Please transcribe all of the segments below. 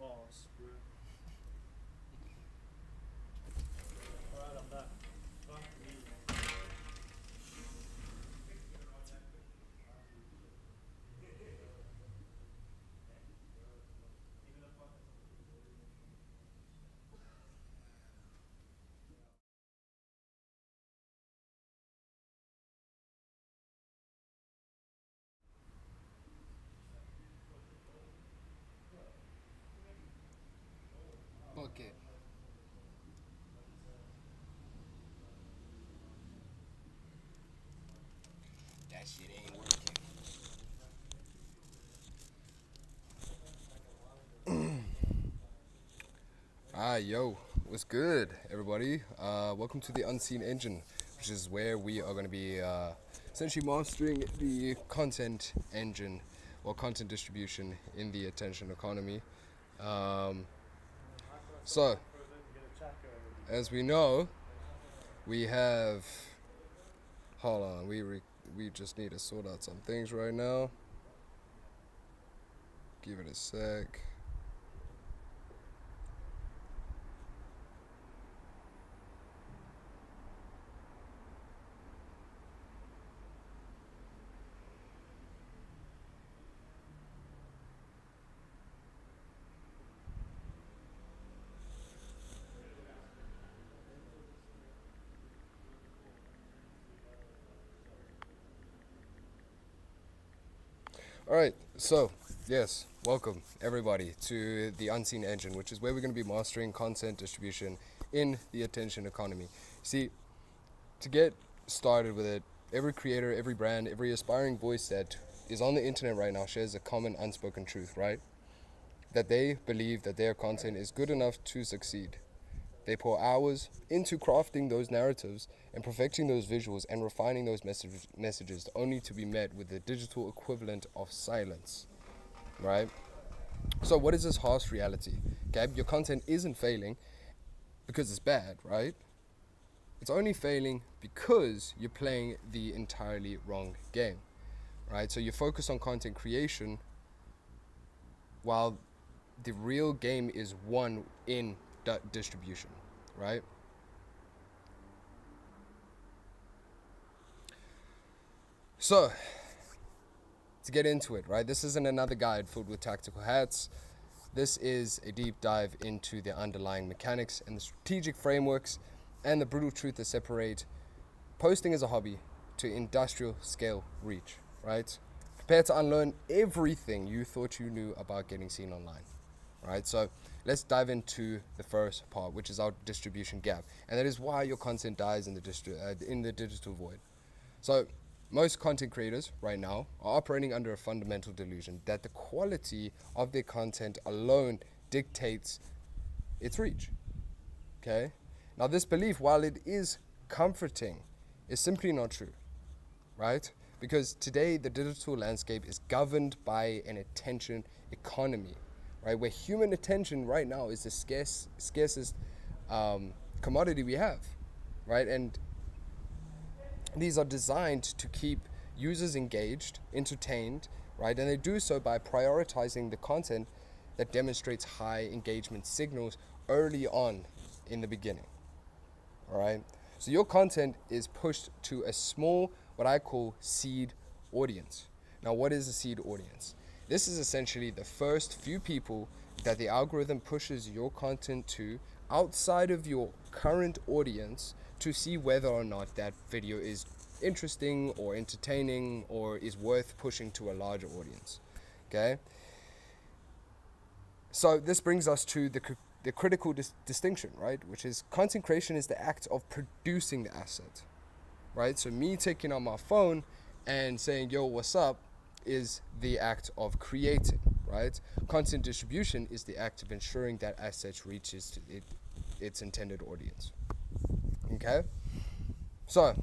Oh, screw. Alright, I'm back. Fuck me. Okay. That shit ain't working. Yo, what's good, everybody? Welcome to the Unseen Engine, which is where we are going to be essentially mastering the content engine or content distribution in the attention economy. Um, so, as we know, we have. Hold on, we just need to sort out some things right now. Give it a sec. All right, so yes, welcome everybody to the Unseen Engine, which is where we're going to be mastering content distribution in the attention economy. See, to get started with it, every creator, every brand, every aspiring voice that is on the internet right now shares a common unspoken truth, right? That they believe that their content is good enough to succeed. They pour hours into crafting those narratives and perfecting those visuals and refining those messages only to be met with the digital equivalent of silence, right? So, what is this harsh reality? Gab, your content isn't failing because it's bad, right? It's only failing because you're playing the entirely wrong game, right? So, you focus on content creation while the real game is won in distribution, right? So, to get into it, right? This isn't another guide filled with tactical hats. This is a deep dive into the underlying mechanics and the strategic frameworks and the brutal truth that separate posting as a hobby to industrial scale reach, right? Prepare to unlearn everything you thought you knew about getting seen online, right? So let's dive into the first part, which is our distribution gap, and that is why your content dies in the digital void. So most content creators right now are operating under a fundamental delusion that the quality of their content alone dictates its reach. Okay? Now, this belief, while it is comforting, is simply not true, right? Because today the digital landscape is governed by an attention economy, right? Where human attention right now is the scarcest commodity we have, right? And these are designed to keep users engaged, entertained, right? And they do so by prioritizing the content that demonstrates high engagement signals early on in the beginning, all right? So your content is pushed to a small, what I call seed audience. Now, what is a seed audience? This is essentially the first few people that the algorithm pushes your content to outside of your current audience to see whether or not that video is interesting or entertaining or is worth pushing to a larger audience. Okay? So this brings us to the critical distinction, right? Which is content creation is the act of producing the asset, right? So me taking on my phone and saying, yo, what's up, is the act of creating, right? Content distribution is the act of ensuring that asset reaches its intended audience. Okay? So,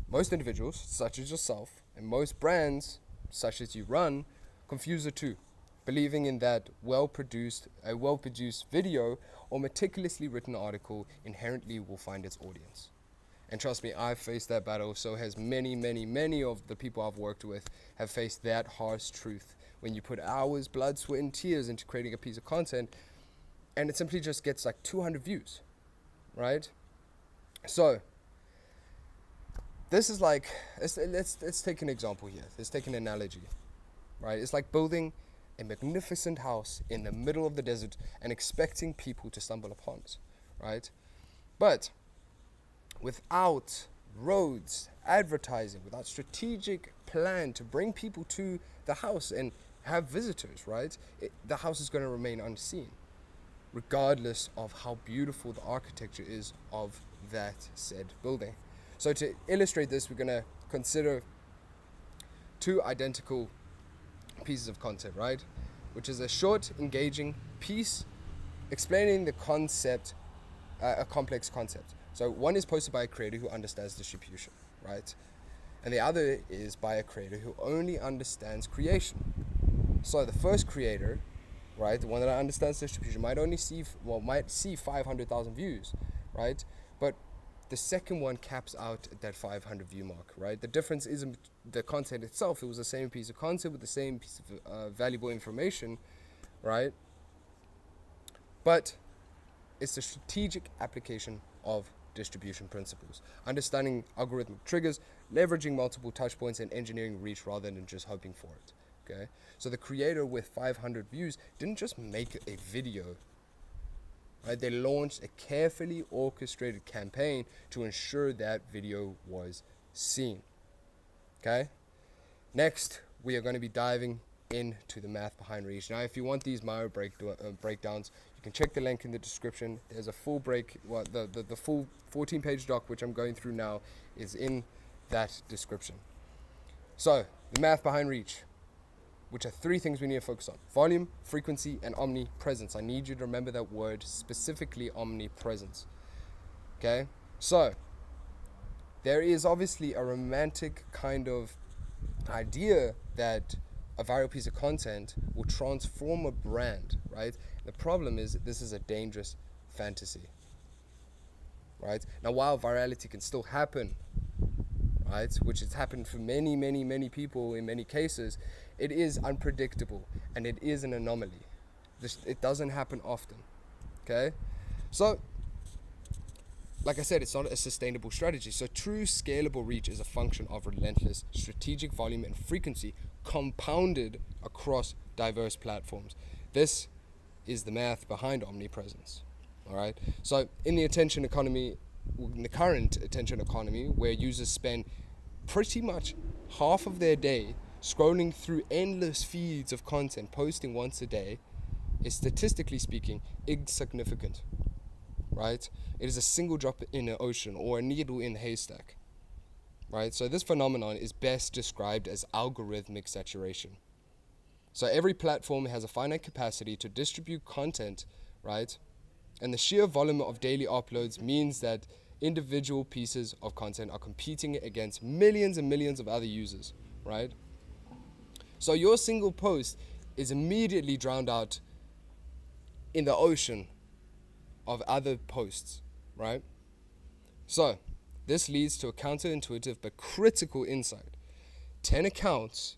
most individuals, such as yourself, and most brands, such as you run, confuse the two, believing in that a well-produced video or meticulously written article inherently will find its audience. And trust me, I've faced that battle. So has many, many, many of the people I've worked with have faced that harsh truth when you put hours, blood, sweat, and tears into creating a piece of content, and it simply just gets like 200 views, right? So this is like, let's take an example here. Let's take an analogy, right? It's like building a magnificent house in the middle of the desert and expecting people to stumble upon it, right? But without roads, advertising, without strategic plan to bring people to the house and have visitors, right? The house is going to remain unseen, regardless of how beautiful the architecture is of that said building. So to illustrate this, we're going to consider two identical pieces of content, right? Which is a short, engaging piece explaining the concept, a complex concept. So one is posted by a creator who understands distribution, right? And the other is by a creator who only understands creation. So the first creator, right, the one that understands distribution, might see 500,000 views, right? But the second one caps out at that 500 view mark, right? The difference isn't the content itself. It was the same piece of content with the same piece of valuable information, right? But it's the strategic application of distribution principles, understanding algorithmic triggers, leveraging multiple touch points, and engineering reach rather than just hoping for it. Okay, so the creator with 500 views didn't just make a video, right? They launched a carefully orchestrated campaign to ensure that video was seen. Okay, next we are going to be diving into the math behind reach. Now, if you want these Miro breakdowns, you can check the link in the description. There's a full the full 14-page doc, which I'm going through now, is in that description. So, the math behind reach, which are three things we need to focus on: volume, frequency, and omnipresence. I need you to remember that word, specifically omnipresence. Okay? So, there is obviously a romantic kind of idea that a viral piece of content will transform a brand, right? The problem is that this is a dangerous fantasy, right? Now, while virality can still happen, right, which has happened for many, many, many people in many cases, it is unpredictable and it is an anomaly. It doesn't happen often, okay? So, like I said, it's not a sustainable strategy. So true scalable reach is a function of relentless strategic volume and frequency compounded across diverse platforms. This is the math behind omnipresence. All right. So in the attention economy, in the current attention economy, where users spend pretty much half of their day scrolling through endless feeds of content, posting once a day, is statistically speaking insignificant. Right? It is a single drop in the ocean or a needle in the haystack. Right? So this phenomenon is best described as algorithmic saturation. So every platform has a finite capacity to distribute content, right? And the sheer volume of daily uploads means that individual pieces of content are competing against millions and millions of other users, right? So your single post is immediately drowned out in the ocean of other posts, right? So this leads to a counterintuitive but critical insight. 10 accounts,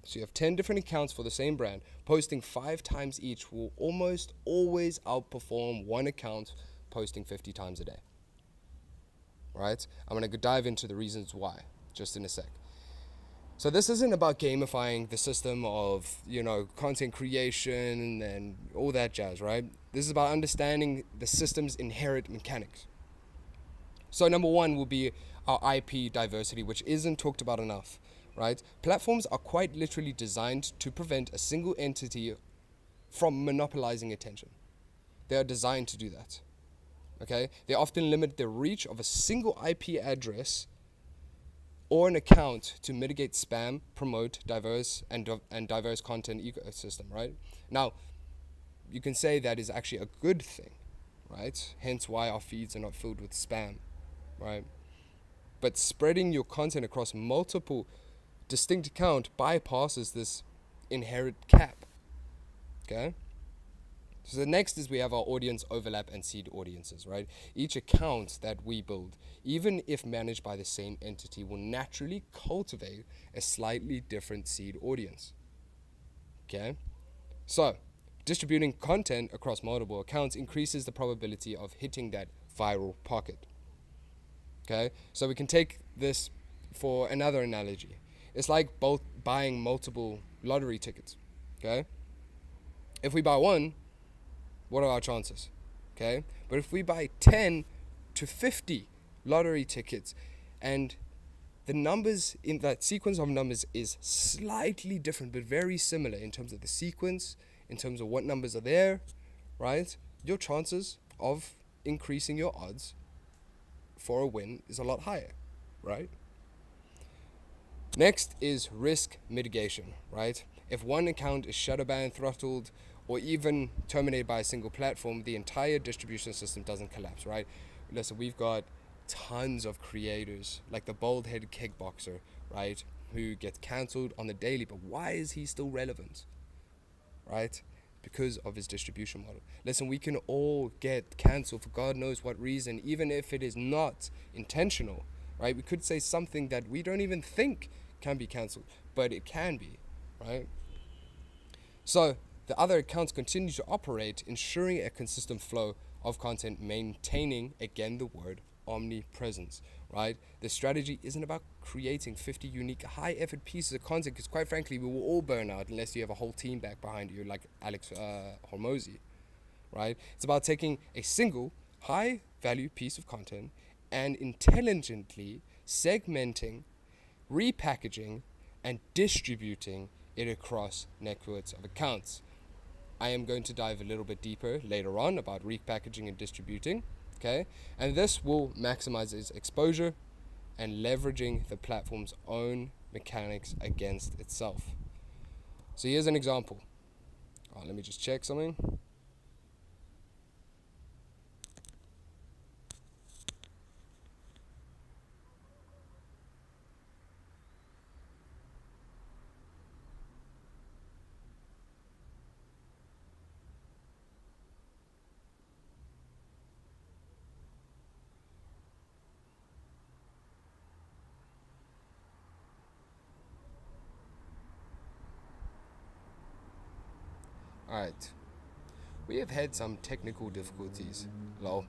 so you have 10 different accounts for the same brand, posting 5 times each will almost always outperform one account posting 50 times a day, right? I'm going to dive into the reasons why just in a sec. So this isn't about gamifying the system of, content creation and all that jazz, right? This is about understanding the system's inherent mechanics. So number one will be our IP diversity, which isn't talked about enough, right? Platforms are quite literally designed to prevent a single entity from monopolizing attention. They are designed to do that, okay? They often limit the reach of a single IP address or an account to mitigate spam, promote diverse content ecosystem, right? Now, you can say that is actually a good thing, right? Hence why our feeds are not filled with spam, right? But spreading your content across multiple distinct accounts bypasses this inherent cap, okay? So the next is we have our audience overlap and seed audiences, right? Each account that we build, even if managed by the same entity, will naturally cultivate a slightly different seed audience, Okay? So, distributing content across multiple accounts increases the probability of hitting that viral pocket. Okay? So we can take this for another analogy. It's like both buying multiple lottery tickets. Okay? If we buy one, what are our chances? Okay? But if we buy 10 to 50 lottery tickets, and the numbers in that sequence of numbers is slightly different but very similar in terms of the sequence, in terms of what numbers are there, right? Your chances of increasing your odds for a win is a lot higher, right? Next is risk mitigation, right? If one account is shadow banned, throttled, or even terminated by a single platform, the entire distribution system doesn't collapse, right? Listen, we've got tons of creators, like the bald-headed kickboxer, right, who gets cancelled on the daily, but why is he still relevant, right? Because of his distribution model. Listen, we can all get cancelled for God knows what reason, even if it is not intentional, right? We could say something that we don't even think can be cancelled, but it can be, right? So the other accounts continue to operate, ensuring a consistent flow of content, maintaining, again, the word omnipresence, right? The strategy isn't about creating 50 unique high-effort pieces of content, because quite frankly, we will all burn out unless you have a whole team back behind you, like Alex Hormozy, right? It's about taking a single high-value piece of content and intelligently segmenting, repackaging, and distributing it across networks of accounts. I am going to dive a little bit deeper later on about repackaging and distributing, okay? And this will maximize its exposure and leveraging the platform's own mechanics against itself. So here's an example. Let me just check something. Alright. We have had some technical difficulties. Lol.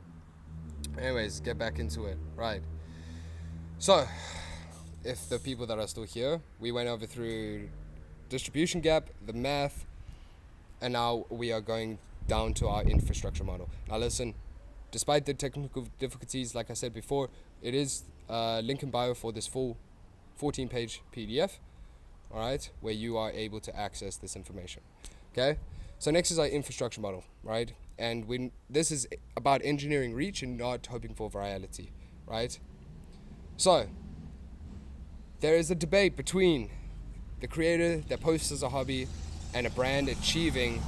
Anyways, get back into it. Right. So, if the people that are still here, we went over through distribution gap, the math, and now we are going down to our infrastructure model. Now listen, despite the technical difficulties, like I said before, it is link in bio for this full 14-page PDF, alright, where you are able to access this information. Okay? So next is our infrastructure model, right? And this is about engineering reach and not hoping for virality, right? So there is a debate between the creator that posts as a hobby and a brand achieving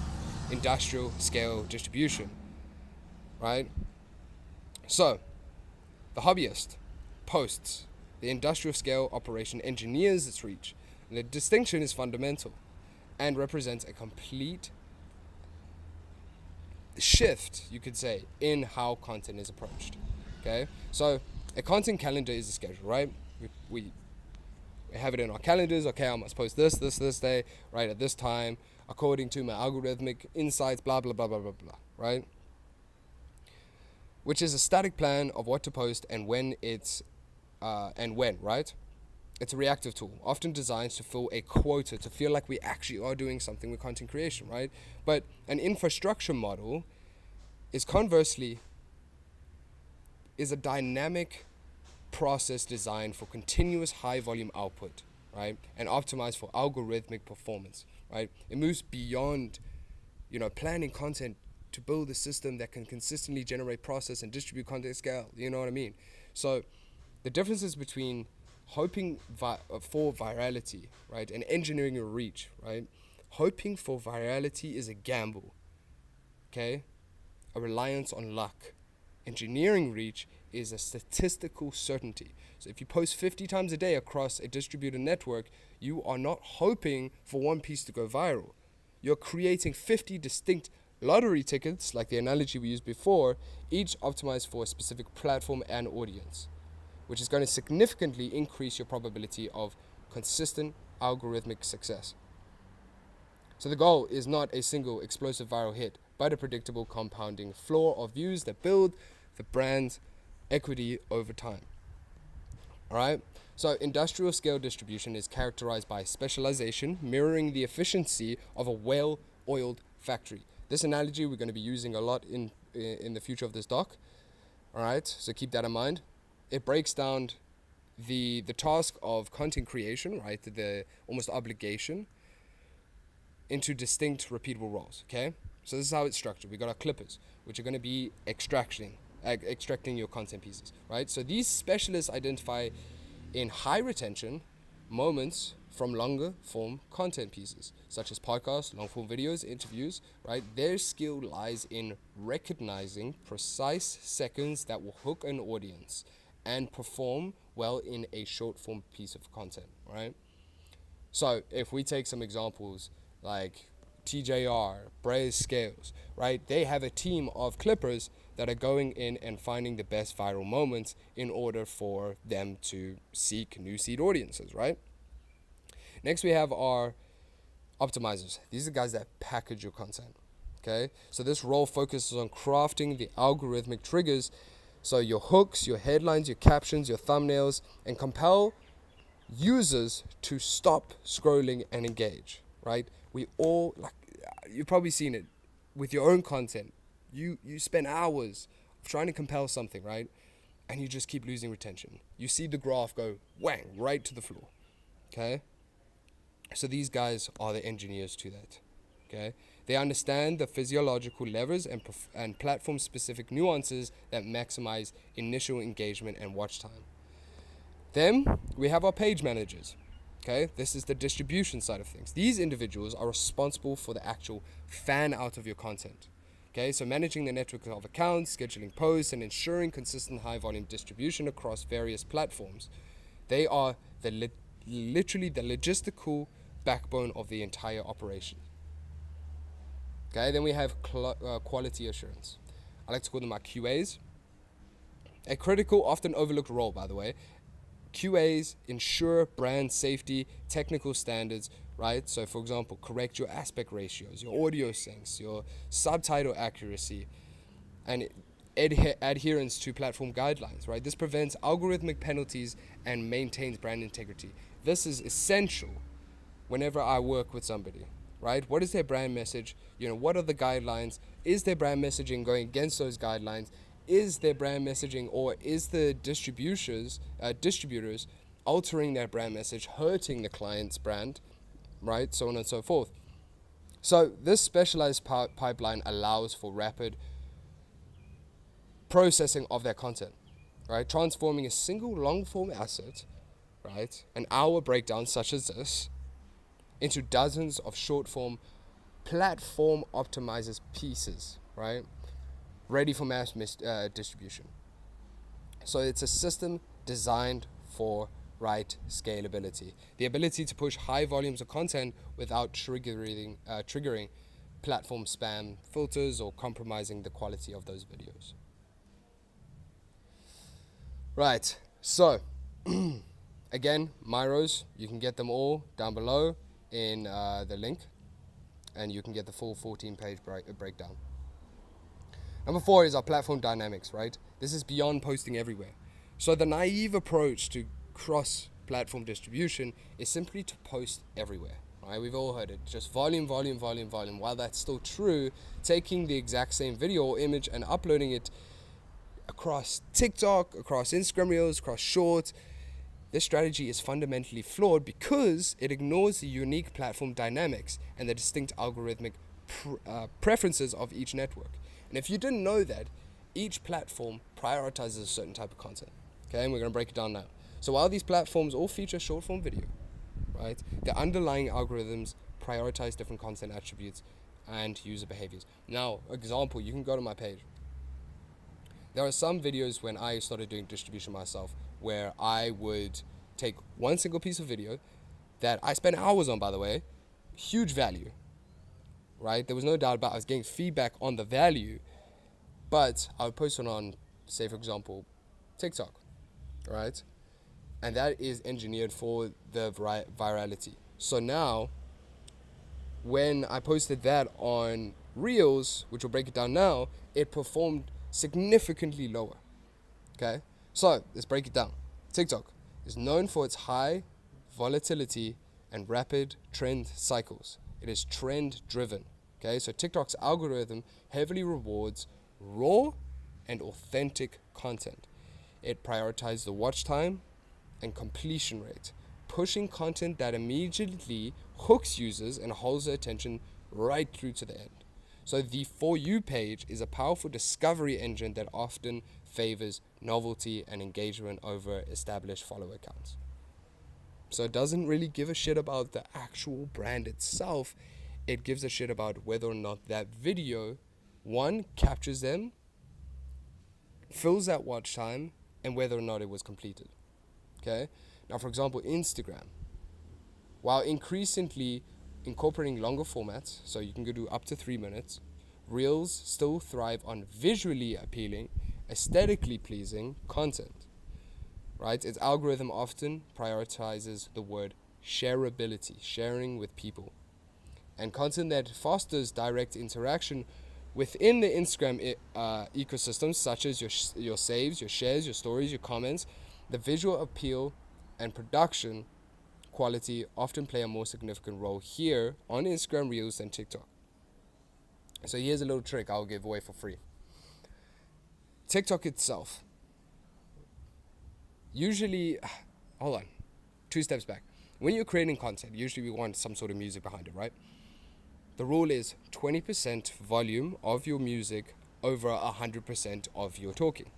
industrial scale distribution, right? So the hobbyist posts, the industrial scale operation engineers its reach. And the distinction is fundamental and represents a complete shift, you could say, in how content is approached. Okay, so a content calendar is a schedule, right? We have it in our calendars. Okay, I must post this day, right, at this time, according to my algorithmic insights, blah blah blah blah blah blah, right? Which is a static plan of what to post and when right? It's a reactive tool, often designed to fill a quota, to feel like we actually are doing something with content creation, right? But an infrastructure model is conversely a dynamic process designed for continuous high volume output, right? And optimized for algorithmic performance, right? It moves beyond, planning content to build a system that can consistently generate, process, and distribute content at scale. You know what I mean? So the differences between hoping for virality, right, and engineering your reach, right? Hoping for virality is a gamble, okay? A reliance on luck. Engineering reach is a statistical certainty. So if you post 50 times a day across a distributed network, you are not hoping for one piece to go viral. You're creating 50 distinct lottery tickets, like the analogy we used before, each optimized for a specific platform and audience, which is going to significantly increase your probability of consistent algorithmic success. So the goal is not a single explosive viral hit, but a predictable compounding floor of views that build the brand's equity over time. All right. So industrial scale distribution is characterized by specialization, mirroring the efficiency of a well-oiled factory. This analogy we're going to be using a lot in the future of this doc. All right. So keep that in mind. It breaks down the task of content creation, right? The almost obligation, into distinct repeatable roles. Okay. So this is how it's structured. We got our clippers, which are going to be extracting your content pieces, right? So these specialists identify in high retention moments from longer form content pieces, such as podcasts, long form videos, interviews, right? Their skill lies in recognizing precise seconds that will hook an audience and perform well in a short form piece of content, right? So if we take some examples like TJR, Braze Scales, right? They have a team of clippers that are going in and finding the best viral moments in order for them to seek new seed audiences, right? Next, we have our optimizers. These are guys that package your content, okay? So this role focuses on crafting the algorithmic triggers, so your hooks, your headlines, your captions, your thumbnails, and compel users to stop scrolling and engage, right? We all, like, you've probably seen it with your own content. You spend hours trying to compel something, right? And you just keep losing retention. You see the graph go whang right to the floor, okay? So these guys are the engineers to that, okay? They understand the physiological levers and platform-specific nuances that maximize initial engagement and watch time. Then we have our page managers. Okay, this is the distribution side of things. These individuals are responsible for the actual fan out of your content. Okay, so managing the network of accounts, scheduling posts, and ensuring consistent high volume distribution across various platforms. They are literally the logistical backbone of the entire operation. Okay, then we have quality assurance. I like to call them our QAs. A critical, often overlooked role, by the way. QAs ensure brand safety, technical standards, right? So for example, correct your aspect ratios, your audio syncs, your subtitle accuracy, and adherence to platform guidelines, right? This prevents algorithmic penalties and maintains brand integrity. This is essential whenever I work with somebody, right? What is their brand message? What are the guidelines? Is their brand messaging going against those guidelines? Is their brand messaging, or is the distributors altering their brand message, hurting the client's brand, right? So on and so forth. So this specialized pipeline allows for rapid processing of their content, right? Transforming a single long form asset, right, an hour breakdown such as this, into dozens of short form platform optimizers pieces, right? Ready for mass distribution. So it's a system designed for right scalability. The ability to push high volumes of content without triggering platform spam filters or compromising the quality of those videos. Right, so again, Myros, you can get them all down below in the link, and you can get the full 14-page breakdown. Number 4 is our platform dynamics, right? This is beyond posting everywhere. So the naive approach to cross-platform distribution is simply to post everywhere, right? We've all heard it, just volume. While that's still true, taking the exact same video or image and uploading it across TikTok, across Instagram Reels, across Shorts, this strategy is fundamentally flawed because it ignores the unique platform dynamics and the distinct algorithmic preferences of each network. And if you didn't know that, each platform prioritizes a certain type of content. Okay, and we're going to break it down now. So while these platforms all feature short form video, right, the underlying algorithms prioritize different content attributes and user behaviors. Now, example, you can go to my page. There are some videos when I started doing distribution myself where I would take one single piece of video that I spent hours on, by the way, huge value, right? There was no doubt about it. I was getting feedback on the value, but I would post it on, say, for example, TikTok, right? And that is engineered for the virality. So now when I posted that on Reels, which will break it down now, it performed significantly lower. Okay, so let's break it down. TikTok is known for its high volatility and rapid trend cycles. It is trend driven. Okay, so TikTok's algorithm heavily rewards raw and authentic content. It prioritizes the watch time and completion rate, pushing content that immediately hooks users and holds their attention right through to the end. So the For You page is a powerful discovery engine that often favors novelty and engagement over established follower accounts. So it doesn't really give a shit about the actual brand itself. It gives a shit about whether or not that video, one, captures them, fills that watch time, and whether or not it was completed. Okay? Now, for example, Instagram, while increasingly incorporating longer formats, so you can go do up to 3 minutes, Reels still thrive on visually appealing, aesthetically pleasing content. Right? Its algorithm often prioritizes the word shareability, sharing with people, and content that fosters direct interaction within the Instagram ecosystem, such as your saves, your shares, your stories, your comments. The visual appeal and production quality often play a more significant role here on Instagram Reels than TikTok. So here's a little trick I'll give away for free. TikTok itself. Usually, hold on, 2 steps back. When you're creating content, usually we want some sort of music behind it, right? The rule is 20% volume of your music over 100% of your talking.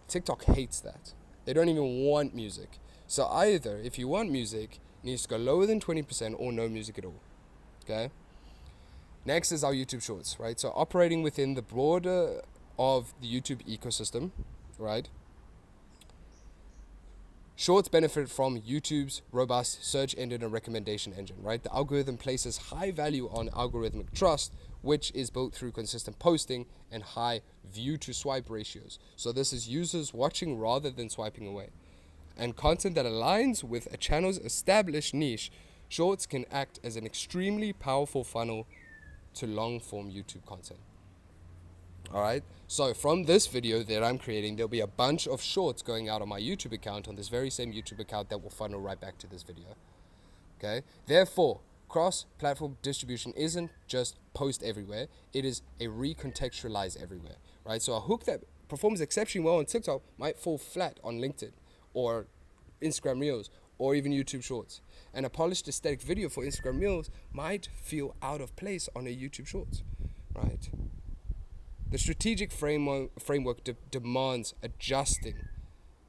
TikTok hates that. They don't even want music. So either, if you want music, it needs to go lower than 20% or no music at all. Okay? Next is our YouTube Shorts, right? So operating within the border of the YouTube ecosystem, right? Shorts benefit from YouTube's robust search engine and recommendation engine, right? The algorithm places high value on algorithmic trust, which is built through consistent posting and high view to swipe ratios. So this is users watching rather than swiping away. And content that aligns with a channel's established niche, Shorts can act as an extremely powerful funnel to long-form YouTube content. Alright, so from this video that I'm creating, there'll be a bunch of shorts going out on my YouTube account, on this very same YouTube account, that will funnel right back to this video. Okay, therefore, cross-platform distribution isn't just post everywhere, it is a recontextualize everywhere, right? So a hook that performs exceptionally well on TikTok might fall flat on LinkedIn or Instagram Reels or even YouTube Shorts. And a polished aesthetic video for Instagram Reels might feel out of place on a YouTube Shorts, right? The strategic framework demands adjusting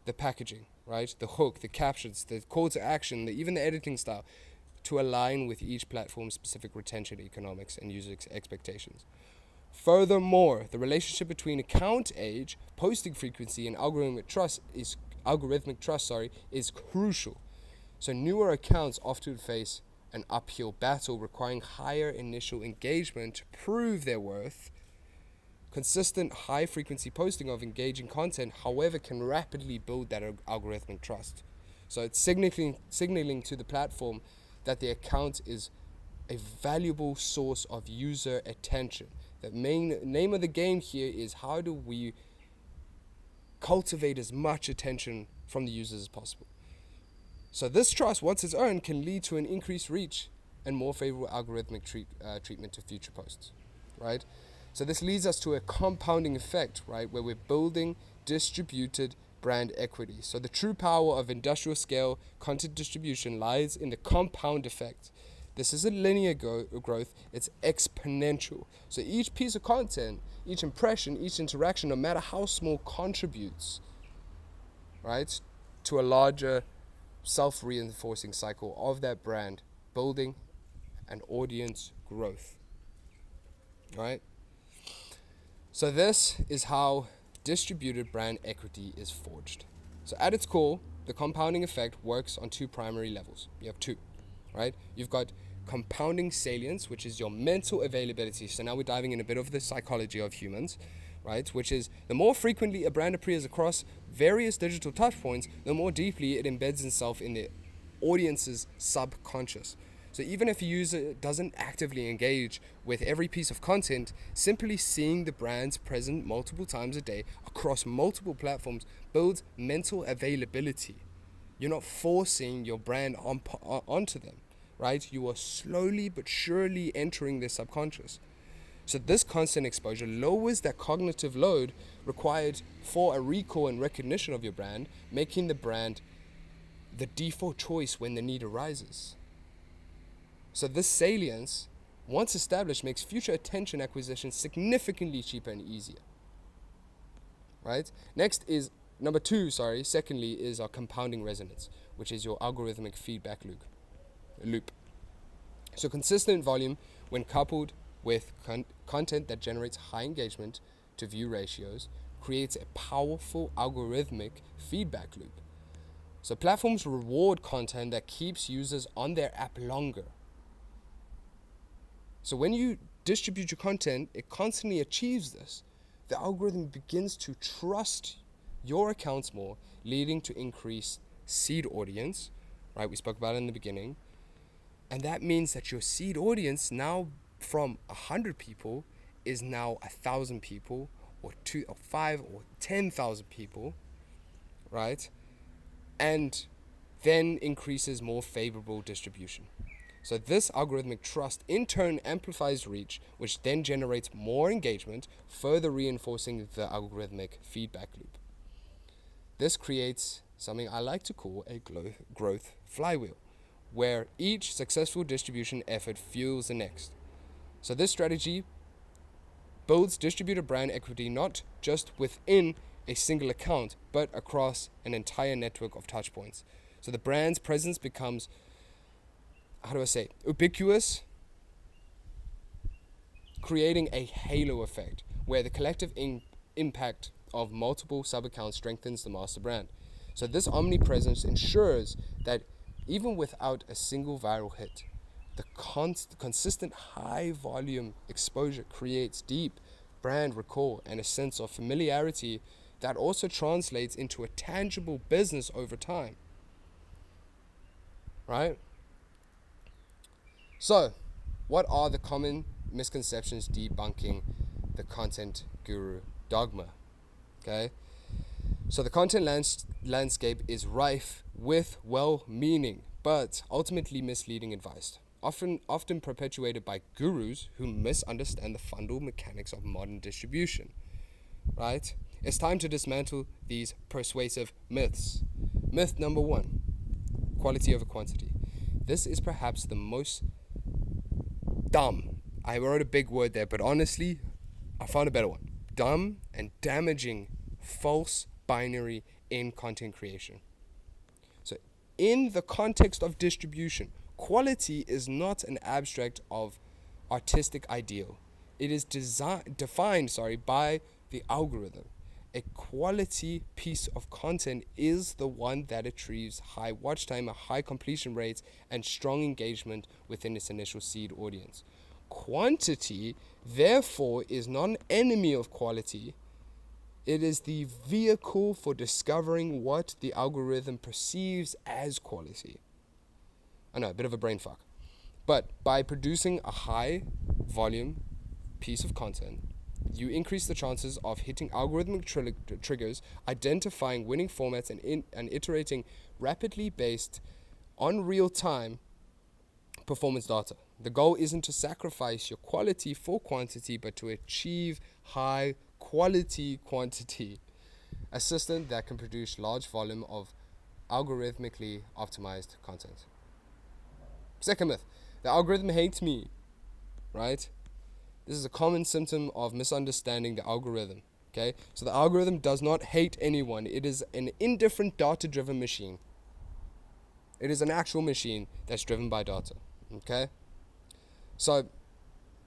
the packaging, right? The hook, the captions, the call to action, even the editing style, to align with each platform's specific retention economics and user expectations. Furthermore, the relationship between account age, posting frequency, and algorithmic trust is crucial. So newer accounts often face an uphill battle, requiring higher initial engagement to prove their worth. Consistent high-frequency posting of engaging content, however, can rapidly build that algorithmic trust. So it's signaling to the platform that the account is a valuable source of user attention. The main name of the game here is how do we cultivate as much attention from the users as possible. So this trust, once it's earned, can lead to an increased reach and more favorable algorithmic treatment to future posts, right? So this leads us to a compounding effect, right, where we're building distributed brand equity. So the true power of industrial scale content distribution lies in the compound effect. This isn't linear growth, it's exponential. So each piece of content, each impression, each interaction, no matter how small, contributes, right, to a larger self-reinforcing cycle of that brand building and audience growth, right? So this is how distributed brand equity is forged. So at its core, the compounding effect works on 2 primary levels. You have 2, right? You've got compounding salience, which is your mental availability. So now we're diving in a bit of the psychology of humans, right? Which is the more frequently a brand appears across various digital touchpoints, the more deeply it embeds itself in the audience's subconscious. So even if a user doesn't actively engage with every piece of content, simply seeing the brands present multiple times a day across multiple platforms builds mental availability. You're not forcing your brand onto them, right? You are slowly but surely entering their subconscious. So this constant exposure lowers that cognitive load required for a recall and recognition of your brand, making the brand the default choice when the need arises. So this salience, once established, makes future attention acquisition significantly cheaper and easier. Right? Secondly is our compounding resonance, which is your algorithmic feedback loop. So consistent volume, when coupled with content that generates high engagement to view ratios, creates a powerful algorithmic feedback loop. So platforms reward content that keeps users on their app longer. So when you distribute your content, it constantly achieves this. The algorithm begins to trust your accounts more, leading to increased seed audience, right? We spoke about it in the beginning. And that means that your seed audience now from 100 people is now 1,000 people or 2 or 5 or 10,000 people, right? And then increases more favorable distribution. So this algorithmic trust in turn amplifies reach, which then generates more engagement, further reinforcing the algorithmic feedback loop. This creates something I like to call a growth flywheel, where each successful distribution effort fuels the next. So this strategy builds distributor brand equity not just within a single account, but across an entire network of touchpoints. So the brand's presence becomes, ubiquitous, creating a halo effect where the collective impact of multiple sub-accounts strengthens the master brand. So this omnipresence ensures that even without a single viral hit, the consistent high volume exposure creates deep brand recall and a sense of familiarity that also translates into a tangible business over time. Right? So, what are the common misconceptions debunking the content guru dogma? Okay? So the content landscape is rife with well-meaning but ultimately misleading advice, often perpetuated by gurus who misunderstand the fundamental mechanics of modern distribution. Right? It's time to dismantle these persuasive myths. Myth number 1, quality over quantity. This is perhaps the most dumb. I wrote a big word there, but honestly, I found a better one. Dumb and damaging false binary in content creation. So in the context of distribution, quality is not an abstract of artistic ideal. It is defined by the algorithm. A quality piece of content is the one that achieves high watch time, a high completion rates, and strong engagement within its initial seed audience. Quantity, therefore, is not an enemy of quality. It is the vehicle for discovering what the algorithm perceives as quality. I know, a bit of a brain fuck. But by producing a high volume piece of content, you increase the chances of hitting algorithmic triggers, identifying winning formats, and iterating rapidly based on real-time performance data. The goal isn't to sacrifice your quality for quantity, but to achieve high quality quantity. A system that can produce large volume of algorithmically optimized content. Second myth, the algorithm hates me, right? This is a common symptom of misunderstanding the algorithm, okay? So the algorithm does not hate anyone. It is an indifferent data-driven machine. It is an actual machine that's driven by data, okay? So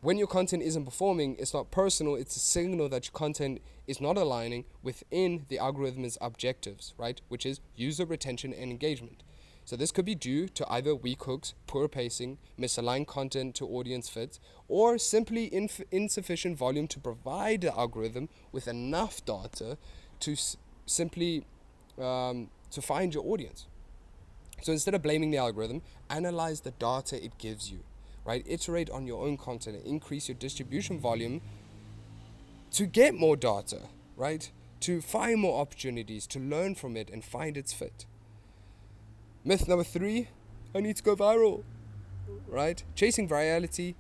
when your content isn't performing, it's not personal. It's a signal that your content is not aligning within the algorithm's objectives, right? Which is user retention and engagement. So this could be due to either weak hooks, poor pacing, misaligned content to audience fit, or simply insufficient volume to provide the algorithm with enough data to simply to find your audience. So instead of blaming the algorithm, analyze the data it gives you, right? Iterate on your own content and increase your distribution volume to get more data, right? To find more opportunities, to learn from it and find its fit. Myth number 3, I need to go viral, right? Chasing virality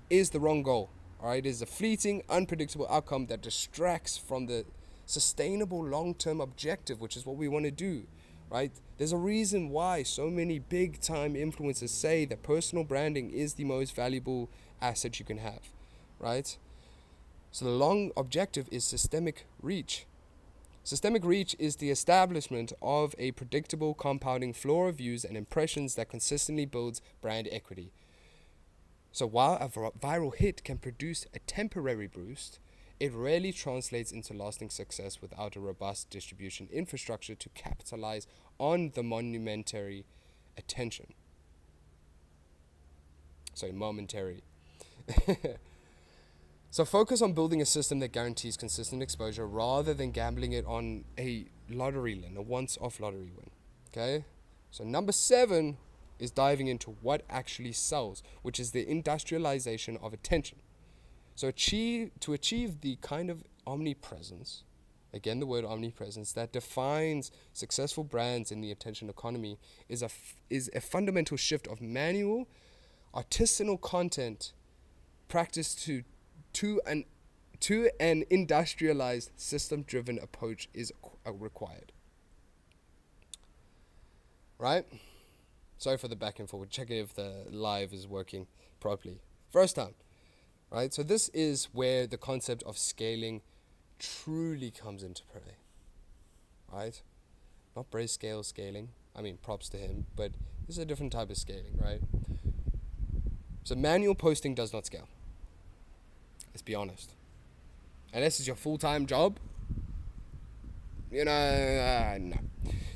is the wrong goal, all right? It is a fleeting, unpredictable outcome that distracts from the sustainable long-term objective, which is what we want to do, right? There's a reason why so many big-time influencers say that personal branding is the most valuable asset you can have, right? So the long objective is systemic reach. Systemic reach is the establishment of a predictable compounding flow of views and impressions that consistently builds brand equity. So while a viral hit can produce a temporary boost, it rarely translates into lasting success without a robust distribution infrastructure to capitalize on the momentary attention. Momentary. So focus on building a system that guarantees consistent exposure rather than gambling it on a lottery win, a once-off lottery win. Okay? So number 7 is diving into what actually sells, which is the industrialization of attention. So to achieve the kind of omnipresence, again the word omnipresence, that defines successful brands in the attention economy is a fundamental shift of manual, artisanal content practiced to an industrialized, system-driven approach is required. Right? Sorry for the back and forward. Checking if the live is working properly. First time. Right? So this is where the concept of scaling truly comes into play. Right? Not Brayscale scaling. I mean, props to him, but this is a different type of scaling, right? So manual posting does not scale. Let's be honest. Unless it's your full-time job, no.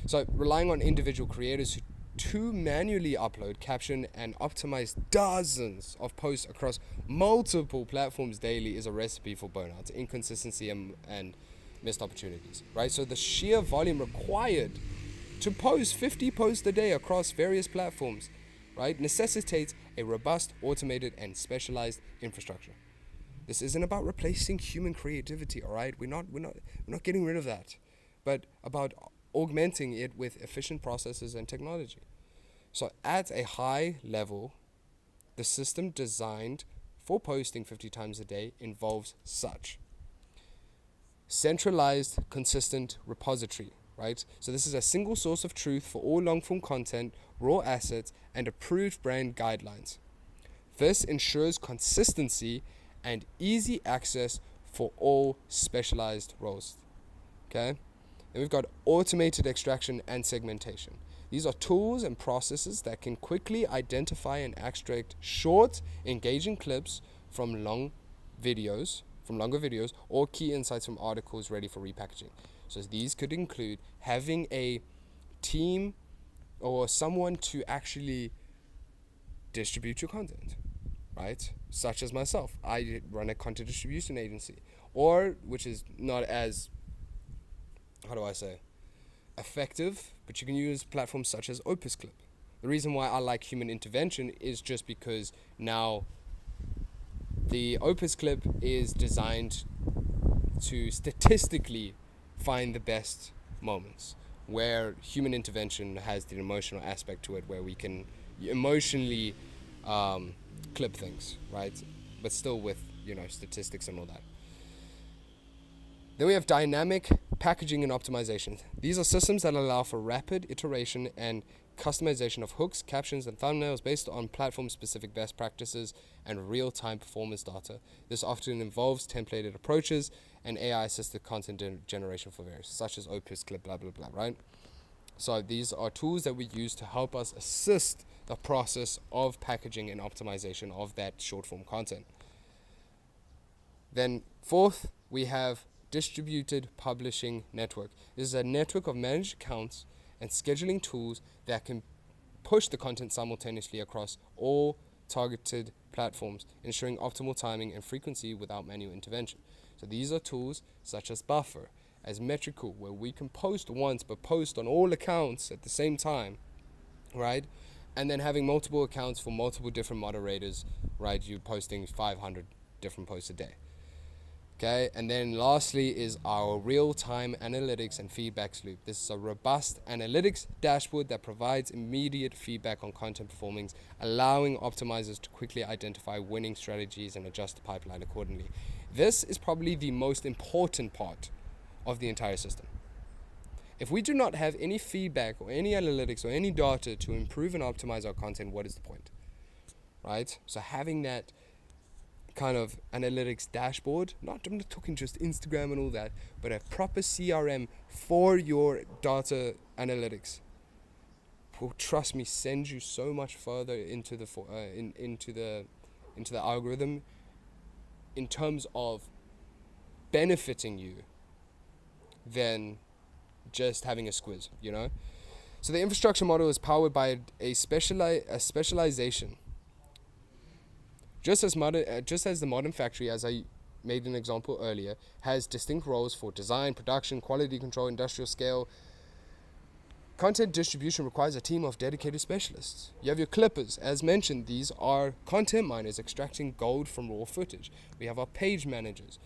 So relying on individual creators to manually upload, caption, and optimize dozens of posts across multiple platforms daily is a recipe for burnout, inconsistency, and missed opportunities, right? So the sheer volume required to post 50 posts a day across various platforms, right, necessitates a robust, automated, and specialized infrastructure. This isn't about replacing human creativity, all right? We're not getting rid of that, but about augmenting it with efficient processes and technology. So at a high level, the system designed for posting 50 times a day involves such: centralized, consistent repository, right? So this is a single source of truth for all long-form content, raw assets, and approved brand guidelines. This ensures consistency and easy access for all specialized roles. Okay? Then we've got automated extraction and segmentation. These are tools and processes that can quickly identify and extract short, engaging clips from longer videos, or key insights from articles ready for repackaging. So these could include having a team or someone to actually distribute your content, right? Such as myself. I run a content distribution agency, or which is not as, effective, but you can use platforms such as Opus Clip. The reason why I like human intervention is just because now the Opus Clip is designed to statistically find the best moments, where human intervention has the emotional aspect to it, where we can emotionally clip things, right? But still with, statistics and all that. Then we have dynamic packaging and optimization. These are systems that allow for rapid iteration and customization of hooks, captions, and thumbnails based on platform-specific best practices and real-time performance data. This often involves templated approaches and AI-assisted content generation for various, such as Opus Clip, blah, blah, blah, right? So these are tools that we use to help us assist the process of packaging and optimization of that short-form content. Then fourth, we have distributed publishing network. This is a network of managed accounts and scheduling tools that can push the content simultaneously across all targeted platforms, ensuring optimal timing and frequency without manual intervention. So these are tools such as Buffer, as Metricool, where we can post once but post on all accounts at the same time, right? And then having multiple accounts for multiple different moderators, right? You're posting 500 different posts a day. Okay, and then lastly is our real-time analytics and feedback loop. This is a robust analytics dashboard that provides immediate feedback on content performance, allowing optimizers to quickly identify winning strategies and adjust the pipeline accordingly. This is probably the most important part of the entire system. If we do not have any feedback or any analytics or any data to improve and optimize our content, what is the point? Right? So having that kind of analytics dashboard, I'm not talking just Instagram and all that, but a proper CRM for your data analytics will, trust me, send you so much further into the algorithm in terms of benefiting you than just having a squiz, you know? So the infrastructure model is powered by a specialization. Just as the modern factory, as I made an example earlier, has distinct roles for design, production, quality control, industrial scale, content distribution requires a team of dedicated specialists. You have your clippers. As mentioned, these are content miners extracting gold from raw footage. We have our page managers,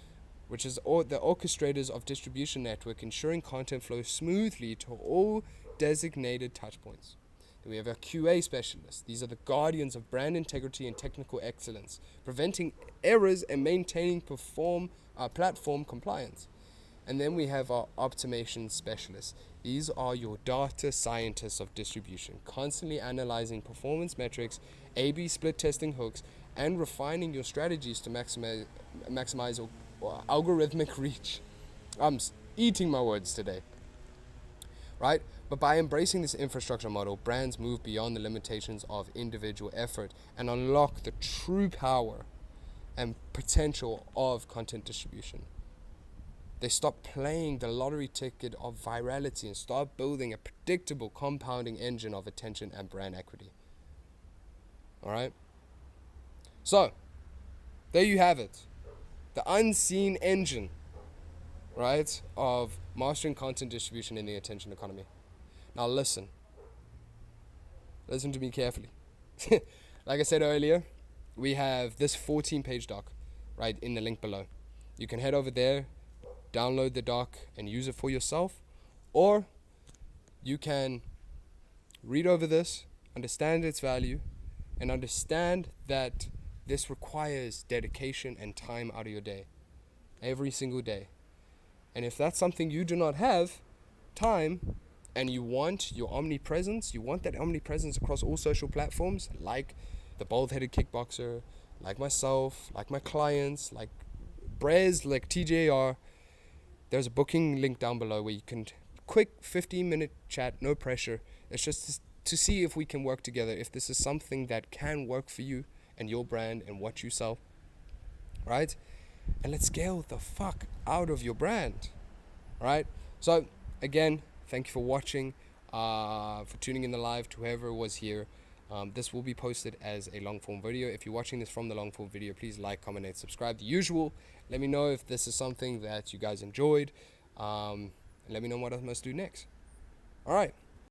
which is the orchestrators of distribution network, ensuring content flows smoothly to all designated touchpoints. Then we have our QA specialists. These are the guardians of brand integrity and technical excellence, preventing errors and maintaining platform compliance. And then we have our optimization specialists. These are your data scientists of distribution, constantly analyzing performance metrics, A/B split testing hooks, and refining your strategies to maximize algorithmic reach. I'm eating my words today, right? But by embracing this infrastructure model, brands move beyond the limitations of individual effort and unlock the true power and potential of content distribution. They stop playing the lottery ticket of virality and start building a predictable compounding engine of attention and brand equity. All right? So, there you have it. The unseen engine, right, of mastering content distribution in the attention economy. Now listen to me carefully. Like I said earlier, we have this 14-page doc, right, in the link below. You can head over there, download the doc, and use it for yourself, or you can read over this, understand its value, and understand that this requires dedication and time out of your day, every single day. And if that's something you do not have, time, and you want your omnipresence, you want that omnipresence across all social platforms, like the bald-headed kickboxer, like myself, like my clients, like Brez, like TJR, there's a booking link down below where you can quick 15-minute chat, no pressure. It's just to see if we can work together, if this is something that can work for you and your brand and what you sell, right? And let's scale the fuck out of your brand, right? So again, thank you for watching, for tuning in the live, to whoever was here. This will be posted as a long form video. If you're watching this from the long form video, please like, comment, and subscribe. The usual. Let me know if this is something that you guys enjoyed. And let me know what I must do next. All right.